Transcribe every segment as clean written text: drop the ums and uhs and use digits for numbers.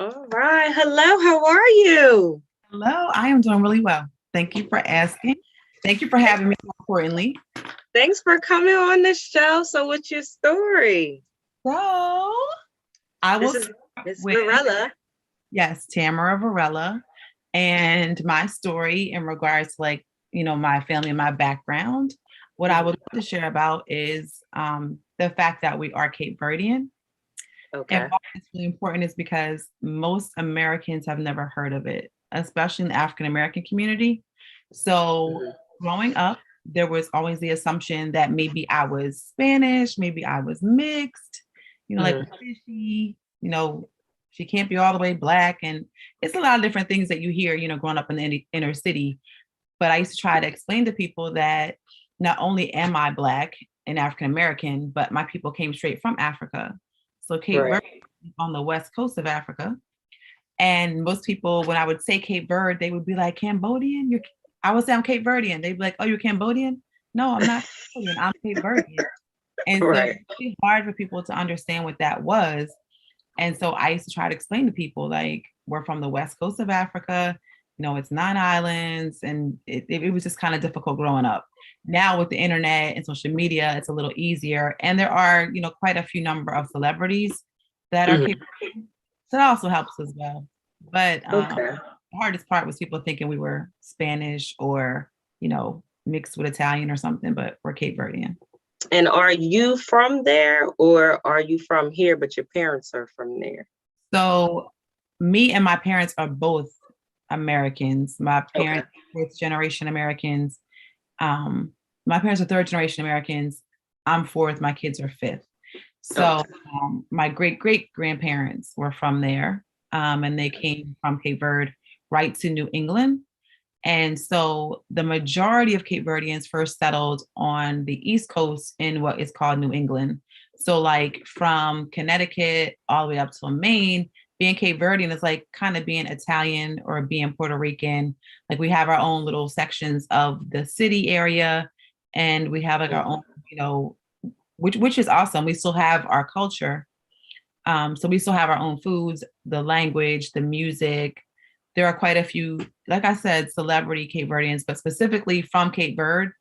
All right. Hello, how are you? Hello, I am doing really well. Thank you for asking. Thank you for having me, more importantly. Thanks for coming on the show. So, what's your story? So, I will This is start Miss with, Varela. yes, Tamara Varela and my story in regards to my family and my background. What I would Mhm. love to share about is the fact that we are Cape Verdean. And Okay. why it's really important is because most Americans have never heard of it, especially in the African American community. So Mhm. growing up, there was always the assumption that maybe I was Spanish, maybe I was mixed, like Mhm. what is she? She can't be all the way black. And it's a lot of different things that you hear, growing up in the inner city. But I used to try to explain to people that not only am I black and African American, but my people came straight from Africa. So Cape Right. Verde is on the west coast of Africa. And most people, when I would say Cape Verde, they would be like, Cambodian? I would say I'm Cape Verdean. They'd be like, oh, you're Cambodian? No, I'm not Cambodian. I'm Cape Verdean. And so Right. it's really hard for people to understand what that was. And so I used to try to explain to people, like, we're from the west coast of Africa. It's 9 islands. And it was just kind of difficult growing up. Now with the internet and social media, it's a little easier. And there are, quite a few number of celebrities that are Mhm. Cape Verdean. So that also helps as well. But Okay. the hardest part was people thinking we were Spanish or, mixed with Italian or something, but we're Cape Verdean. And are you from there or are you from here, but your parents are from there? So me and my parents are both Americans. My Okay. parents are fourth generation Americans. Um, my parents are third generation Americans. I'm fourth. My kids are fifth. So Okay. my great great grandparents were from there, and they came from Cape Verde right to New England. And so the majority of Cape Verdeans first settled on the East Coast in what is called New England. So, like from Connecticut all the way up to Maine, being Cape Verdean is like kind of being Italian or being Puerto Rican. Like we have our own little sections of the city area, and we have like our own, Mhm. which is awesome. We still have our culture, so we still have our own foods, the language, the music. There are quite a few, like I said, celebrity Cape Verdeans, but specifically from Cape Verde,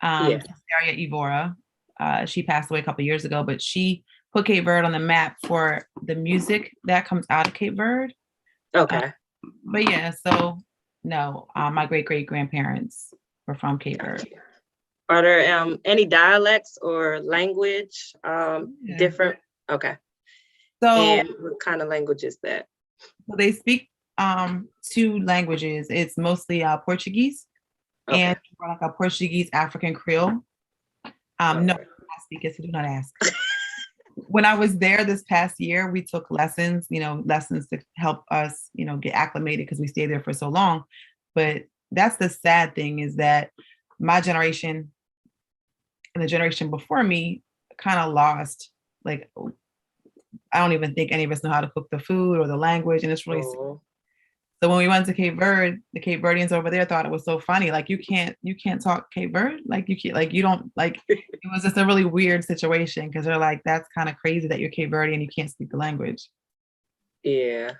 Yeah. Cesaria Evora. She passed away a couple years ago, but she put Cape Verde on the map for the music that comes out of Cape Verde. Uh, Okay. but yeah, so no, my great great grandparents were from Cape Verde. Gotcha. Are there any dialects or language Yeah. different? Okay. So, And what kind of language is that? so they speak two languages. It's mostly Portuguese and Okay. like a Portuguese African Creole. All No, right. I speak it, so do not ask. When I was there this past year, we took lessons, lessons to help us, get acclimated because we stayed there for so long. But that's the sad thing is that my generation and the generation before me kind of lost, like, I don't even think any of us know how to cook the food or the language. And it's really Oh, so when we went to Cape Verde, the Cape Verdeans over there thought it was so funny. Like you can't talk Cape Verde. Like you can't like you don't like it was just a really weird situation because they're like, that's kind of crazy that you're Cape Verde and you can't speak the language. yeah.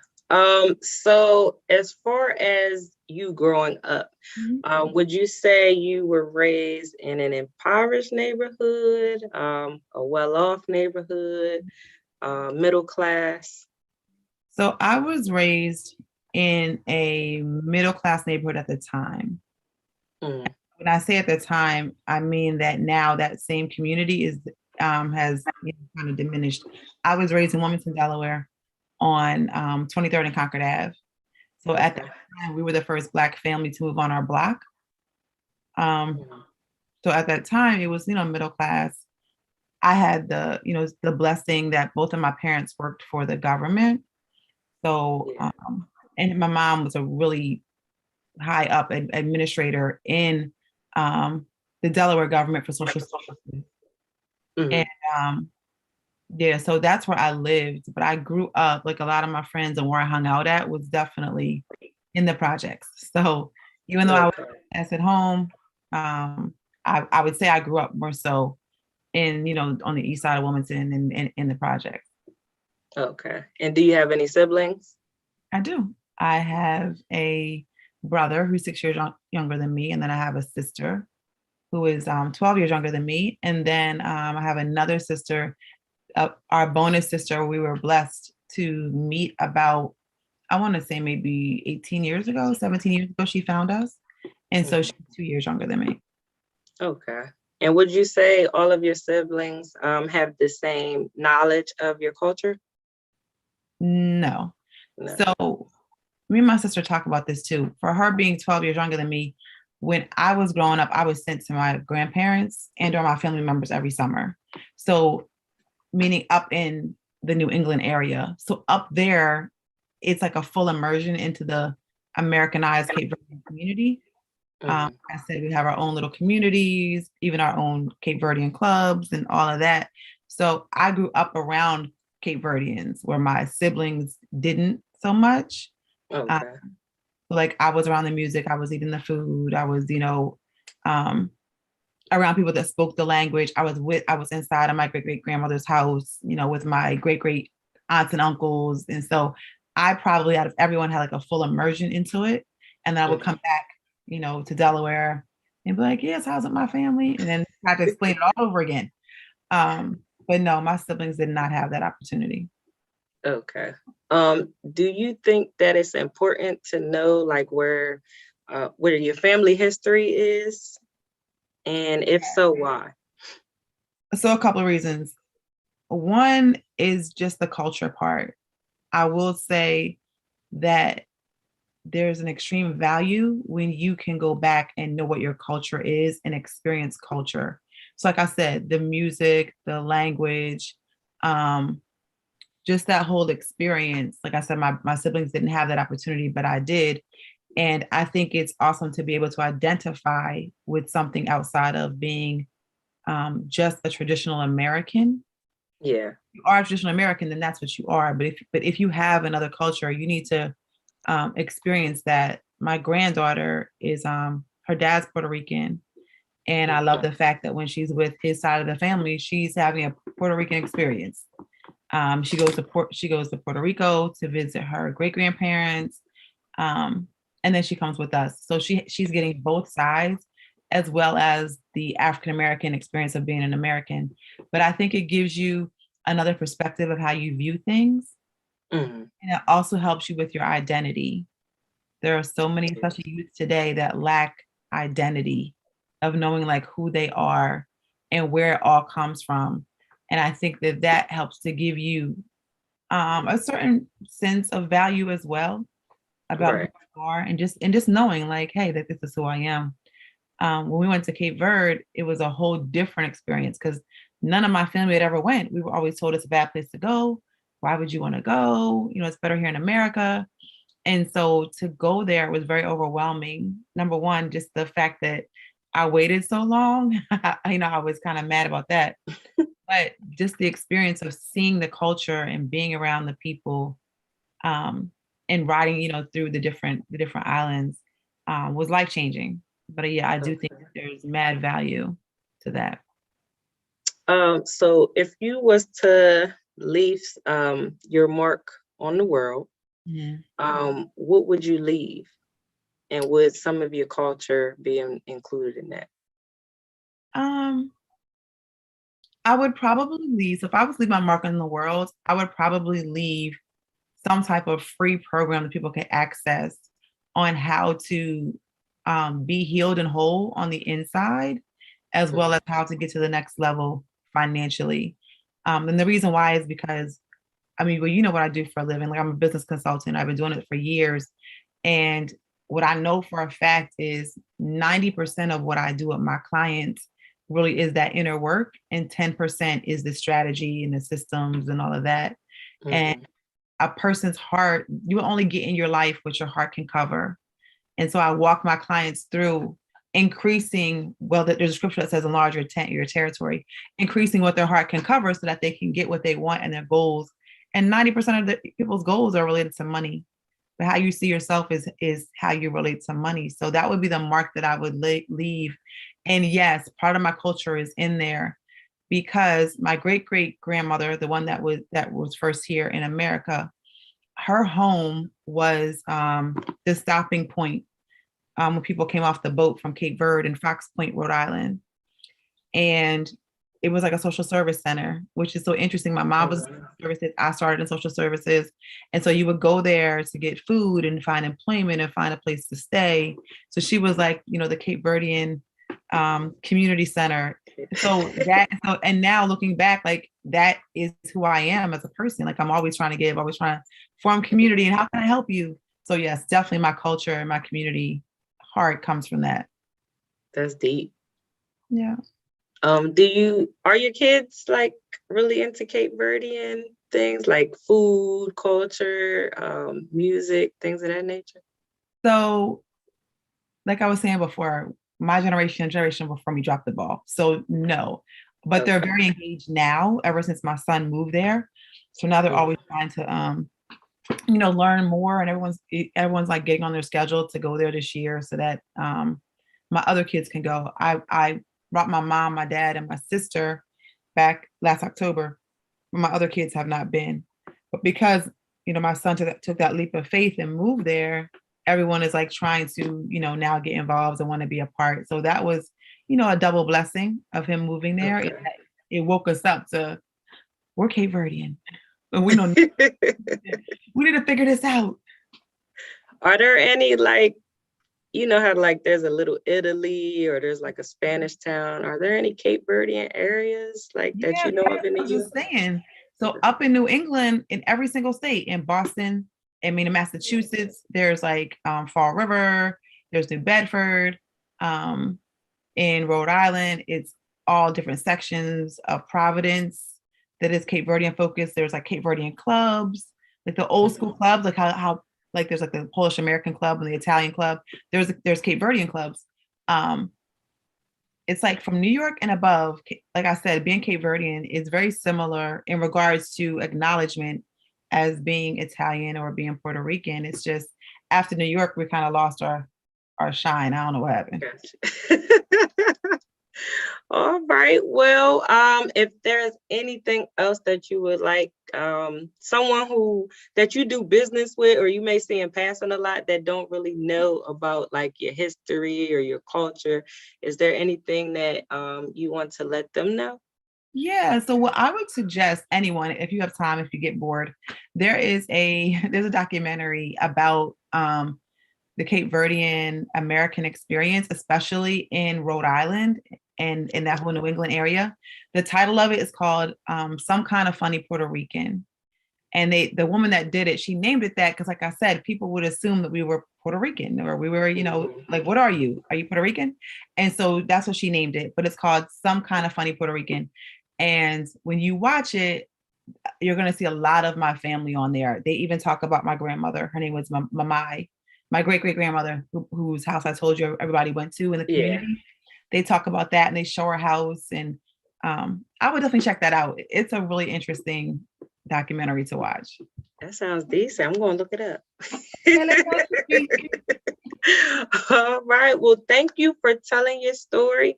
So as far as you growing up, Mhm. would you say you were raised in an impoverished neighborhood, a well-off neighborhood, middle class? So I was raised in a middle class neighborhood at the time. Mm, When I say at the time, I mean that now that same community is has kind of diminished. I was raised in Wilmington, Delaware, on 23rd and Concord Ave. So at that okay. time, we were the first Black family to move on our block. Um, Mm, so at that time, it was middle class. I had the blessing that both of my parents worked for the government. So yeah. and my mom was a really high up administrator in um, the Delaware government for social services. And Mhm. um, yeah, so that's where I lived. But I grew up like a lot of my friends and where I hung out at was definitely in the projects. So even though I was Okay. at home, I would say I grew up more so in on the east side of Wilmington and in the project. Okay. And do you have any siblings? I do. I have a brother who's 6 years younger than me, and then I have a sister who is 12 years younger than me. And then I have another sister, our bonus sister. We were blessed to meet about, I want to say maybe 18 years ago, 17 years ago, she found us. And so she's 2 years younger than me. Okay. And would you say all of your siblings have the same knowledge of your culture? No. No. So me and my sister talk about this too. For her being 12 years younger than me, when I was growing up, I was sent to my grandparents and or my family members every summer. So meaning up in the New England area. So up there, it's like a full immersion into the Americanized Cape Verdean community. Mhm. I said we have our own little communities, even our own Cape Verdean clubs and all of that. So I grew up around Cape Verdeans where my siblings didn't so much. Um, Okay. like I was around the music, I was eating the food, I was, um, around people that spoke the language. I was inside of my great great grandmother's house, with my great great aunts and uncles. And so I probably out of everyone had like a full immersion into it. And then I would Mhm. come back, to Delaware and be like, yes, how's it my family? And then have to explain it all over again. But no, my siblings did not have that opportunity. Okay. Do you think that it's important to know like where your family history is? And if so, why? So a couple of reasons. One is just the culture part. I will say that there's an extreme value when you can go back and know what your culture is and experience culture. So, like I said, the music, the language, um, just that whole experience. Like I said, my siblings didn't have that opportunity, but I did. And I think it's awesome to be able to identify with something outside of being just a traditional American. Yeah. You are a traditional American, then that's what you are. But if you have another culture, you need to experience that. My granddaughter is her dad's Puerto Rican, and I love the fact that when she's with his side of the family, she's having a Puerto Rican experience. She goes to Puerto Rico to visit her great grandparents, um, and then she comes with us. So she's getting both sides as well as the African American experience of being an American. But I think it gives you another perspective of how you view things, Mhm. and it also helps you with your identity. There are so many, especially youth today, that lack identity of knowing like who they are and where it all comes from. And I think that that helps to give you a certain sense of value as well about who Right. you are, and just knowing like, hey, that this is who I am. When we went to Cape Verde, it was a whole different experience because none of my family had ever went. We were always told it's a bad place to go. Why would you want to go? It's better here in America. And so to go there was very overwhelming. Number one, just the fact that I waited so long, I was kind of mad about that. But just the experience of seeing the culture and being around the people, and riding, through the different islands, was life changing. But yeah, I do think Okay. that there's mad value to that. So if you was to leave your mark on the world, Mhm. what would you leave? And would some of your culture be included in that? Um, I would probably leave. So if I was to leave my mark on the world, I would probably leave some type of free program that people can access on how to be healed and whole on the inside, as well as Mhm. how to get to the next level financially. And the reason why is because, I mean, well, you know what I do for a living. Like I'm a business consultant. I've been doing it for years. And what I know for a fact is 90% of what I do with my clients really is that inner work, and 10% is the strategy and the systems and all of that. And Mhm. a person's heart, you will only get in your life what your heart can cover. And so I walk my clients through increasing, well, there's a scripture that says enlarge your territory, increasing what their heart can cover so that they can get what they want and their goals. And 90% of the people's goals are related to money. But how you see yourself is how you relate to money. So that would be the mark that I would leave. And yes, part of my culture is in there because my great great grandmother, the one that was first here in America, her home was the stopping point when people came off the boat from Cape Verde and Fox Point, Rhode Island. And it was like a social service center, which is so interesting. My mom was in social services. I started in social services. And so you would go there to get food and find employment and find a place to stay. So she was like, the Cape Verdean community center. And now looking back, like that is who I am as a person. Like I'm always trying to give, always trying to form community and how can I help you? So yes, definitely my culture and my community heart comes from that. That's deep. Yeah. Are your kids like really into Cape Verdean things like food, culture, music, things of that nature? So, like I was saying before, my generation before me dropped the ball. So no, but they're very engaged now ever since my son moved there. So now they're always trying to, learn more, and everyone's like getting on their schedule to go there this year so that my other kids can go. I brought my mom, my dad, and my sister back last October. My other kids have not been, but because my son took that leap of faith and moved there, everyone is like trying to now get involved and want to be a part. So that was a double blessing of him moving there. Okay. It woke us up to we're Cape Verdean, and we don't we need to figure this out. Are there any like, how like there's a little Italy or there's like a Spanish town? Are there any Cape Verdean areas like that you know of in the US? Just saying. So up in New England, in every single state, in Boston, in Massachusetts, there's like Fall River, there's New Bedford. In Rhode Island, it's all different sections of Providence that is Cape Verdean focused. There's like Cape Verdean clubs, like the old school clubs, like how like there's like the Polish American club and the Italian club. There's Cape Verdean clubs. It's like from New York and above, like I said, being Cape Verdean is very similar in regards to acknowledgement as being Italian or being Puerto Rican. It's just after New York, we kind of lost our shine. I don't know what happened. All right. Well, if there's anything else that you would like, someone that you do business with, or you may see in passing a lot that don't really know about like your history or your culture, is there anything that you want to let them know? Yeah. So what I would suggest anyone, if you have time, if you get bored, there's a documentary about the Cape Verdean American experience, especially in Rhode Island and in that whole New England area. The title of it is called Some Kind of Funny Puerto Rican. And the woman that did it, she named it that because, like I said, people would assume that we were Puerto Rican or we were, like, what are you? Are you Puerto Rican? And so that's what she named it. But it's called Some Kind of Funny Puerto Rican. And when you watch it, you're going to see a lot of my family on there. They even talk about my grandmother. Her name was Mamai, my great-great-grandmother, whose house I told you everybody went to in the community. Yeah. They talk about that and they show her house. And I would definitely check that out. It's a really interesting documentary to watch. That sounds decent. I'm going to look it up. All right. Well, thank you for telling your story.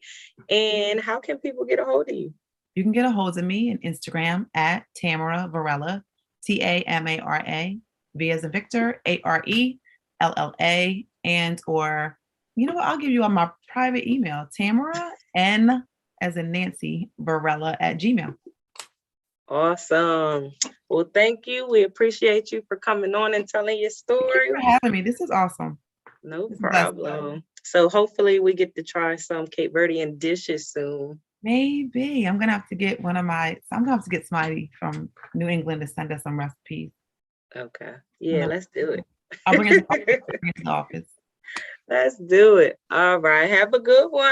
And how can people get a hold of you? You can get a hold of me on Instagram at Tamara Varela, Tamara, V as in Victor, ARELLA, and or I'll give you on my private email, Tamara N as in Nancy Varela @gmail.com. Awesome. Well, thank you. We appreciate you for coming on and telling your story. Thank you for having me. This is awesome. No problem. So hopefully we get to try some Cape Verdean dishes soon. Maybe. I'm gonna have to get somebody from New England to send us some recipes. Okay. Yeah, let's do it. I'll bring it to the office. Let's do it. All right. Have a good one.